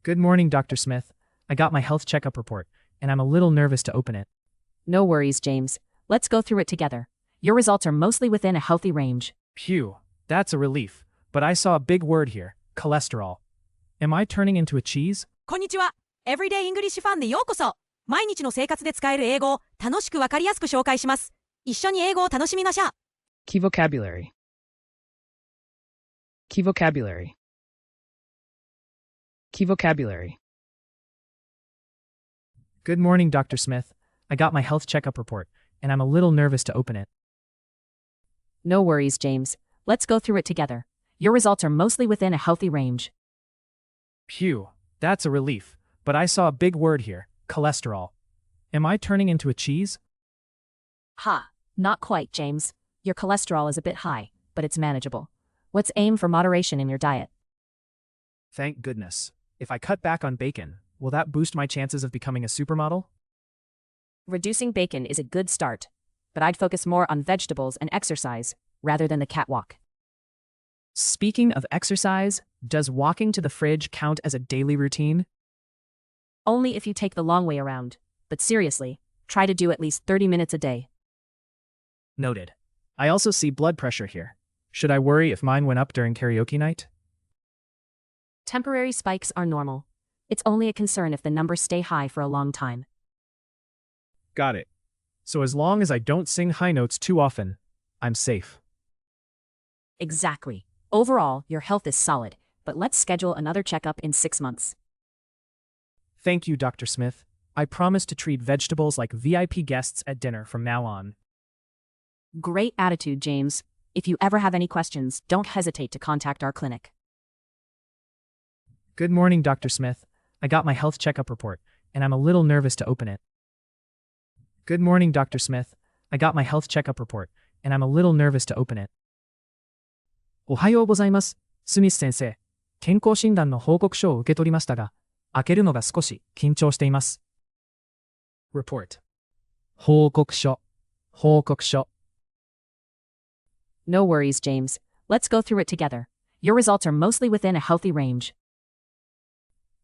Good morning, Dr. Smith. I got my health checkup report, and I'm a little nervous to open it. No worries, James. Let's go through it together. Your results are mostly within a healthy range. Phew, that's a relief. But I saw a big word here, cholesterol. Am I turning into a cheese? こんにちは。エブリデイイングリッシュファンでようこそ。毎日の生活で使える英語を楽しくわかりやすく紹介します。一緒に英語を楽しみましょう。Key vocabulary. Key vocabulary. Key vocabulary. Good morning, Dr. Smith. I got my health checkup report, and I'm a little nervous to open it. No worries, James. Let's go through it together. Your results are mostly within a healthy range. Phew, that's a relief. But I saw a big word here, cholesterol. Am I turning into a cheese? Ha, not quite, James. Your cholesterol is a bit high, but it's manageable. Let's aim for moderation in your diet. Thank goodness. If I cut back on bacon, will that boost my chances of becoming a supermodel? Reducing bacon is a good start, but I'd focus more on vegetables and exercise rather than the catwalk. Speaking of exercise, does walking to the fridge count as a daily routine? Only if you take the long way around, but seriously, try to do at least 30 minutes a day. Noted. I also see blood pressure here. Should I worry if mine went up during karaoke night? Temporary spikes are normal. It's only a concern if the numbers stay high for a long time. Got it. So as long as I don't sing high notes too often, I'm safe. Exactly. Overall, your health is solid, but let's schedule another checkup in 6 months. Thank you, Dr. Smith. I promise to treat vegetables like VIP guests at dinner from now on. Great attitude, James. If you ever have any questions, don't hesitate to contact our clinic. Good morning, Dr. Smith. I got my health checkup report, and I'm a little nervous to open it. Good morning, Dr. Smith. I got my health checkup report, and I'm a little nervous to open it. おはようございます。スミス先生。健康診断の報告書を受け取りましたが、開けるのが少し緊張しています。Report. 報告書。報告書。No worries, James. Let's go through it together. Your results are mostly within a healthy range.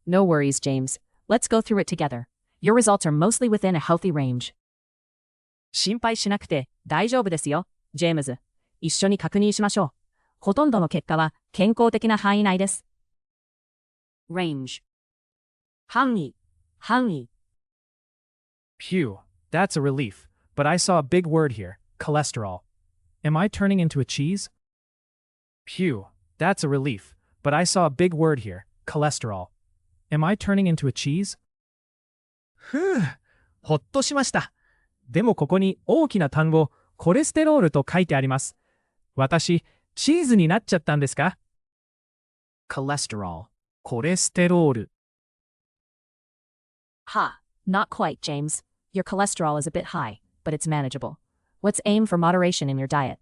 No worries, James. Let's go through it together. Your results are mostly within a healthy range. 心配しなくて大丈夫ですよ、ジェームズ。一緒に確認しましょう。ほとんどの結果は健康的な範囲内です。Range. 範囲。範囲。Phew, that's a relief. But I saw a big word here, cholesterol. Am I turning into a cheese? Phew, that's a relief. But I saw a big word here, cholesterol. Am I turning into a cheese? ふぅ、ほっとしました。でもここに大きな単語、コレステロールと書いてあります。私、チーズになっちゃったんですか？ cholesterol, コレステロール。Ha, not quite, James. Your cholesterol is a bit high, but it's manageable. Let's aim for moderation in your diet.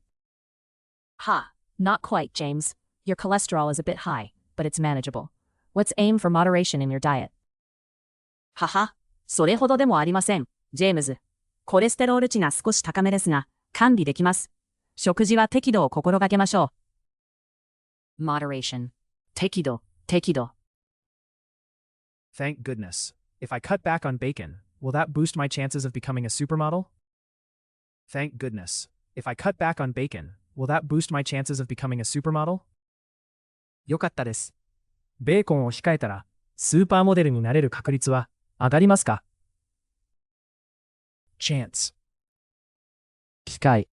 Ha, not quite, James. Your cholesterol is a bit high, but it's manageable. Let's aim for moderation in your diet. はは、それほどでもありません、ジェームズ。コレステロール値が少し高めですが、管理できます。食事は適度を心がけましょう。Moderation. 適度、適度。Thank goodness. If I cut back on bacon, will that boost my chances of becoming a supermodel? Thank goodness. If I cut back on bacon, will that boost my chances of becoming a supermodel? よかったです。ベーコンを控えたら、スーパーモデルになれる確率は上がりますか？ Chance. 機会。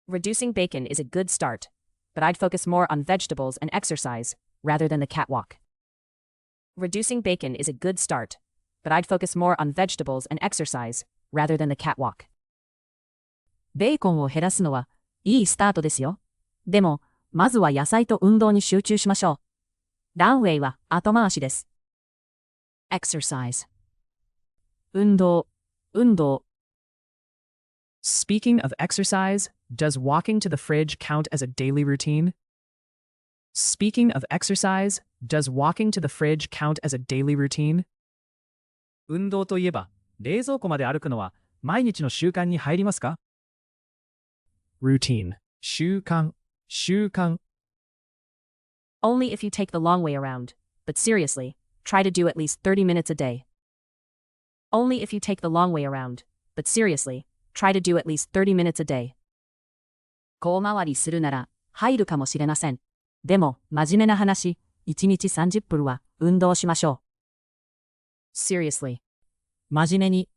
Reducing bacon is a good start, but I'd focus more on vegetables and exercise rather than the catwalk. Reducing bacon is a good start, but I'd focus more on vegetables and exercise rather than the catwalk. ベーコンを減らすのはいいスタートですよ。でも、まずは野菜と運動に集中しましょう。ランウェイは後回しです。Exercise. 運動、運動。Speaking of exercise, does walking to the fridge count as a daily routine? Speaking of exercise, does walking to the fridge count as a daily routine? 運動といえば、冷蔵庫まで歩くのは毎日の習慣に入りますか？ Routine. 習慣、習慣。Only if you take the long way around. But seriously, try to do at least 30 minutes a day. Only if you take the long way around, but seriously, try to do at least 30 minutes a day. 遠回りするなら入るかもしれません。でも、真面目な話、1日30分は運動しましょう。Seriously. 真面目に。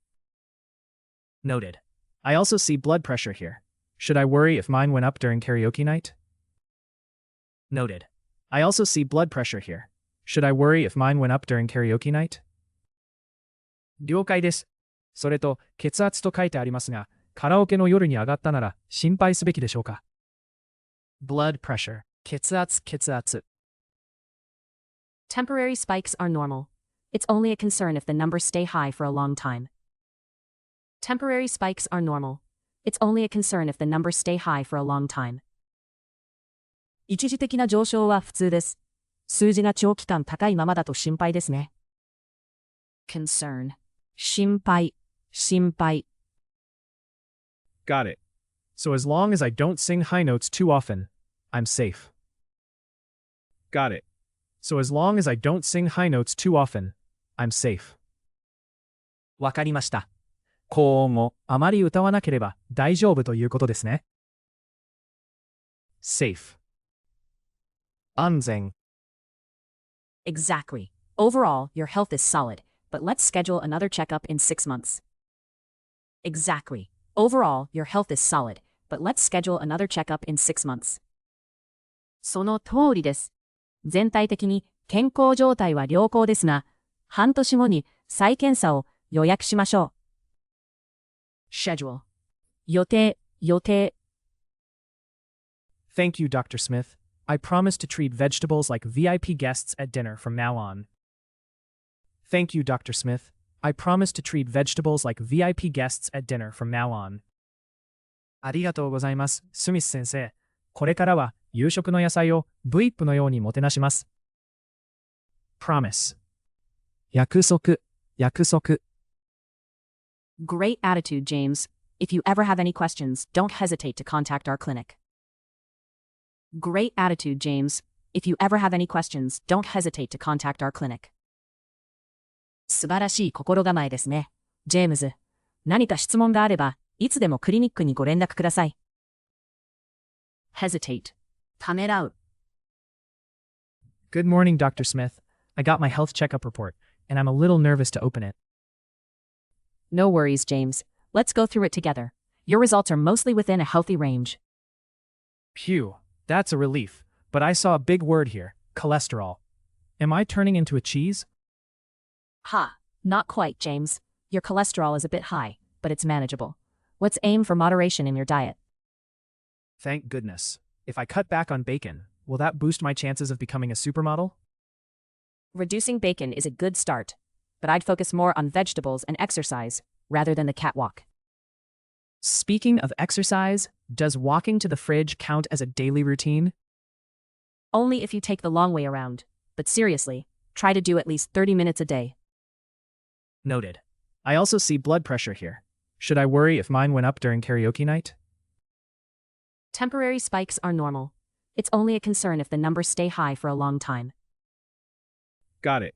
Noted. I also see blood pressure here. Should I worry if mine went up during karaoke night? Noted. I also see blood pressure here. Should I worry if mine went up during karaoke night? 了解です。それと、血圧と書いてありますが、カラオケの夜に上がったなら心配すべきでしょうか？ Blood pressure. 血圧。Temporary spikes are normal. It's only a concern if the numbers stay high for a long time. Temporary spikes are normal. It's only a concern if the numbers stay high for a long time. 一時的な上昇は普通です。数字が長期間高いままだと心配ですね。concern 心配。Got it. So as long as I don't sing high notes too often, I'm safe. Got it. So as long as I don't sing high notes too often, I'm safe. わかりました。高音をあまり歌わなければ大丈夫ということですね。safe 安全。Exactly. Overall, your health is solid, but let's schedule another checkup in 6 months. Exactly. Overall, your health is solid, but let's schedule another checkup in 6 months. その通りです。全体的に健康状態は良好ですが、半年後に再検査を予約しましょう。schedule 予定。Thank you, Dr. Smith. I promise to treat vegetables like VIP guests at dinner from now on. Thank you, Dr. Smith. I promise to treat vegetables like VIP guests at dinner from now on. ありがとうございます、スミス先生。これからは夕食の野菜を VIP のようにもてなします。promise 約束。Great attitude, James. If you ever have any questions, don't hesitate to contact our clinic. Great attitude, James. If you ever have any questions, don't hesitate to contact our clinic. 素晴らしい心構えですね。ジェームズ。何か質問があれば、いつでもクリニックにご連絡ください。hesitate ためらう。Good morning, Dr. Smith. I got my health checkup report, and I'm a little nervous to open it. No worries, James. Let's go through it together. Your results are mostly within a healthy range. Phew, that's a relief. But I saw a big word here, cholesterol. Am I turning into a cheese? Ha, not quite, James. Your cholesterol is a bit high, but it's manageable. Let's aim for moderation in your diet. Thank goodness. If I cut back on bacon, will that boost my chances of becoming a supermodel? Reducing bacon is a good start, but I'd focus more on vegetables and exercise rather than the catwalk. Speaking of exercise, does walking to the fridge count as a daily routine? Only if you take the long way around, but seriously, try to do at least 30 minutes a day. Noted. I also see blood pressure here. Should I worry if mine went up during karaoke night? Temporary spikes are normal. It's only a concern if the numbers stay high for a long time. Got it.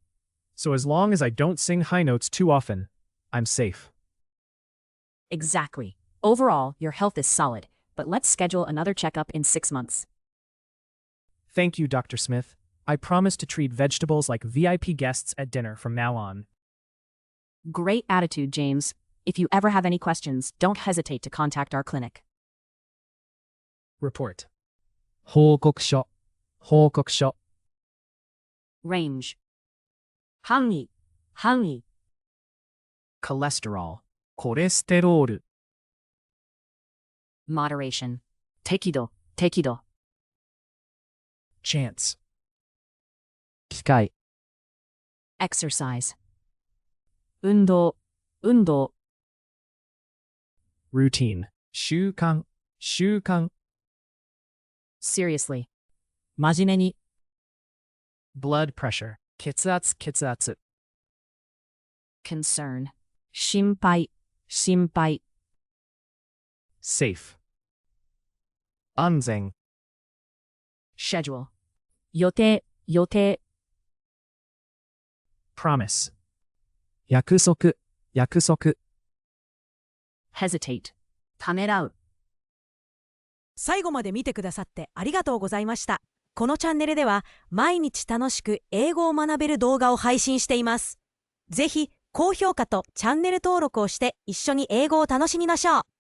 So as long as I don't sing high notes too often, I'm safe. Exactly. Overall, your health is solid, but let's schedule another checkup in 6 months. Thank you, Dr. Smith. I promise to treat vegetables like VIP guests at dinner from now on. Great attitude, James. If you ever have any questions, don't hesitate to contact our clinic. Report 報告書 Range 範囲 cholesterol コレステロール Moderation 適度 chance 機会 Exercise 運動 routine 習慣 Seriously 真面目に blood pressure 血圧 Concern 心配 safe 安全 Schedule 予定 promise 約束約束 hesitate ためらう。最後まで見てくださってありがとうございました。このチャンネルでは毎日楽しく英語を学べる動画を配信しています。ぜひ高評価とチャンネル登録をして一緒に英語を楽しみましょう。